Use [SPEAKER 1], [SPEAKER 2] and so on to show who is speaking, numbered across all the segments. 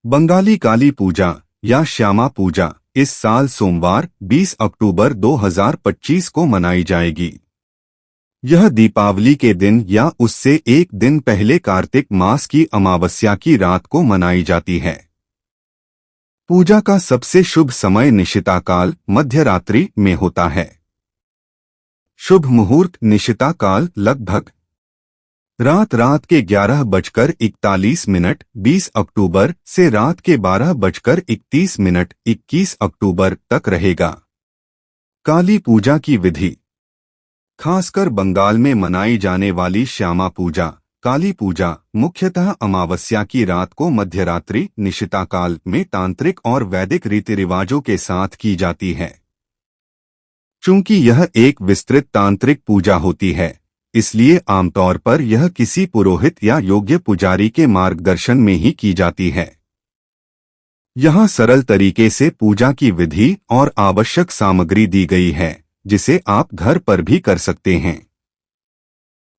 [SPEAKER 1] बंगाली काली पूजा या श्यामा पूजा इस साल सोमवार 20 अक्टूबर 2025 को मनाई जाएगी। यह दीपावली के दिन या उससे एक दिन पहले कार्तिक मास की अमावस्या की रात को मनाई जाती है। पूजा का सबसे शुभ समय निशिताकाल मध्यरात्रि में होता है। शुभ मुहूर्त निशिताकाल लगभग रात के 11:41 20 अक्टूबर से रात के 12:31 21 अक्टूबर तक रहेगा। काली पूजा की विधि। खासकर बंगाल में मनाई जाने वाली श्यामा पूजा काली पूजा मुख्यतः अमावस्या की रात को मध्यरात्रि निशिताकाल में तांत्रिक और वैदिक रीति रिवाजों के साथ की जाती है। चूंकि यह एक विस्तृत तांत्रिक पूजा होती है, इसलिए आमतौर पर यह किसी पुरोहित या योग्य पुजारी के मार्गदर्शन में ही की जाती है। यहाँ सरल तरीके से पूजा की विधि और आवश्यक सामग्री दी गई है, जिसे आप घर पर भी कर सकते हैं।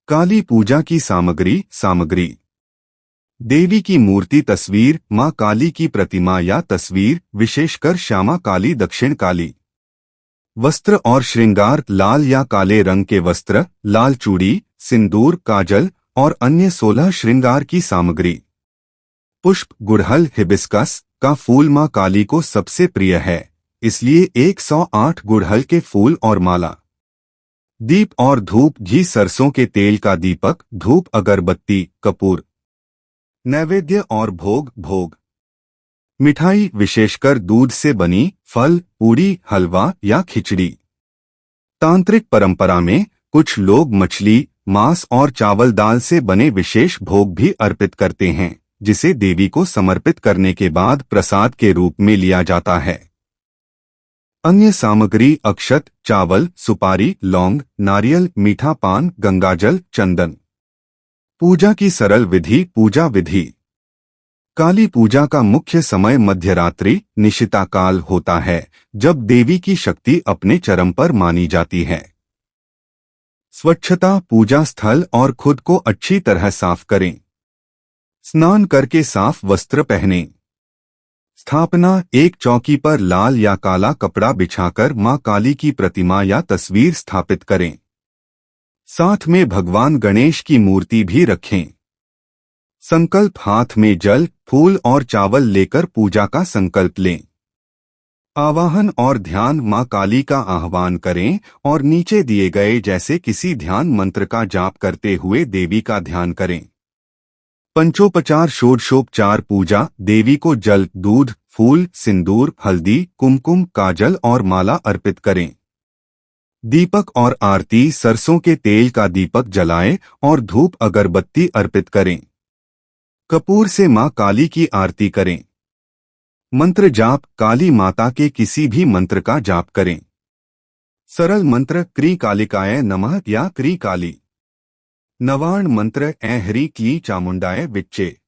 [SPEAKER 1] काली पूजा की सामग्री देवी की मूर्ति तस्वीर मां काली की प्रतिमा या तस्वीर विशेषकर श्यामा काली दक्षिण काली। वस्त्र और श्रृंगार लाल या काले रंग के वस्त्र, लाल चूड़ी, सिंदूर, काजल और अन्य 16 श्रृंगार की सामग्री। पुष्प गुड़हल हिबिस्कस का फूल मां काली को सबसे प्रिय है, इसलिए 108 गुड़हल के फूल और माला। दीप और धूप घी सरसों के तेल का दीपक, धूप अगरबत्ती, कपूर। नैवेद्य और भोग मिठाई विशेषकर दूध से बनी, फल, पूरी, हलवा या खिचड़ी। तांत्रिक परंपरा में कुछ लोग मछली, मांस और चावल दाल से बने विशेष भोग भी अर्पित करते हैं, जिसे देवी को समर्पित करने के बाद प्रसाद के रूप में लिया जाता है। अन्य सामग्री अक्षत, चावल, सुपारी, लौंग, नारियल, मीठा पान, गंगाजल, चंदन। पूजा की सरल विधि। पूजा विधि। काली पूजा का मुख्य समय मध्यरात्रि निशिताकाल होता है, जब देवी की शक्ति अपने चरम पर मानी जाती है। स्वच्छता। पूजा स्थल और खुद को अच्छी तरह साफ करें। स्नान करके साफ वस्त्र पहनें। स्थापना। एक चौकी पर लाल या काला कपड़ा बिछाकर मां काली की प्रतिमा या तस्वीर स्थापित करें। साथ में भगवान गणेश की मूर्ति भी रखें। संकल्प। हाथ में जल, फूल और चावल लेकर पूजा का संकल्प लें। आवाहन और ध्यान। मां काली का आह्वान करें और नीचे दिए गए जैसे किसी ध्यान मंत्र का जाप करते हुए देवी का ध्यान करें। पंचोपचार। षोडशोपचार पूजा। देवी को जल, दूध, फूल, सिंदूर, हल्दी, कुमकुम, काजल और माला अर्पित करें। दीपक और आरती। सरसों के तेल का दीपक जलाएं और धूप अगरबत्ती अर्पित करें। कपूर से मां काली की आरती करें। मंत्र जाप। काली माता के किसी भी मंत्र का जाप करें। सरल मंत्र क्री कालिकाय नमः या क्री काली। नवार्ण मंत्र ऐ ह्री क्ली चामुंडाय विच्चे।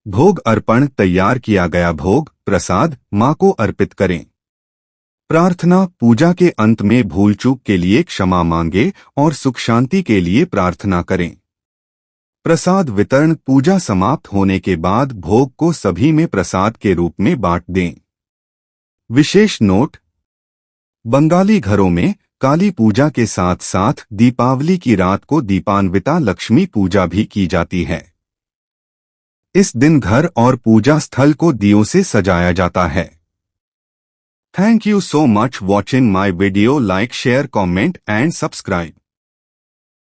[SPEAKER 1] भोग अर्पण। तैयार किया गया भोग प्रसाद मां को अर्पित करें। प्रार्थना। पूजा के अंत में भूल चूक के लिए क्षमा मांगे और सुख शांति के लिए प्रार्थना करें। प्रसाद वितरण। पूजा समाप्त होने के बाद भोग को सभी में प्रसाद के रूप में बांट दें। विशेष नोट। बंगाली घरों में काली पूजा के साथ साथ दीपावली की रात को दीपान्विता लक्ष्मी पूजा भी की जाती है। इस दिन घर और पूजा स्थल को दियों से सजाया जाता है। Thank you so much watching my video. Like, share, comment and subscribe.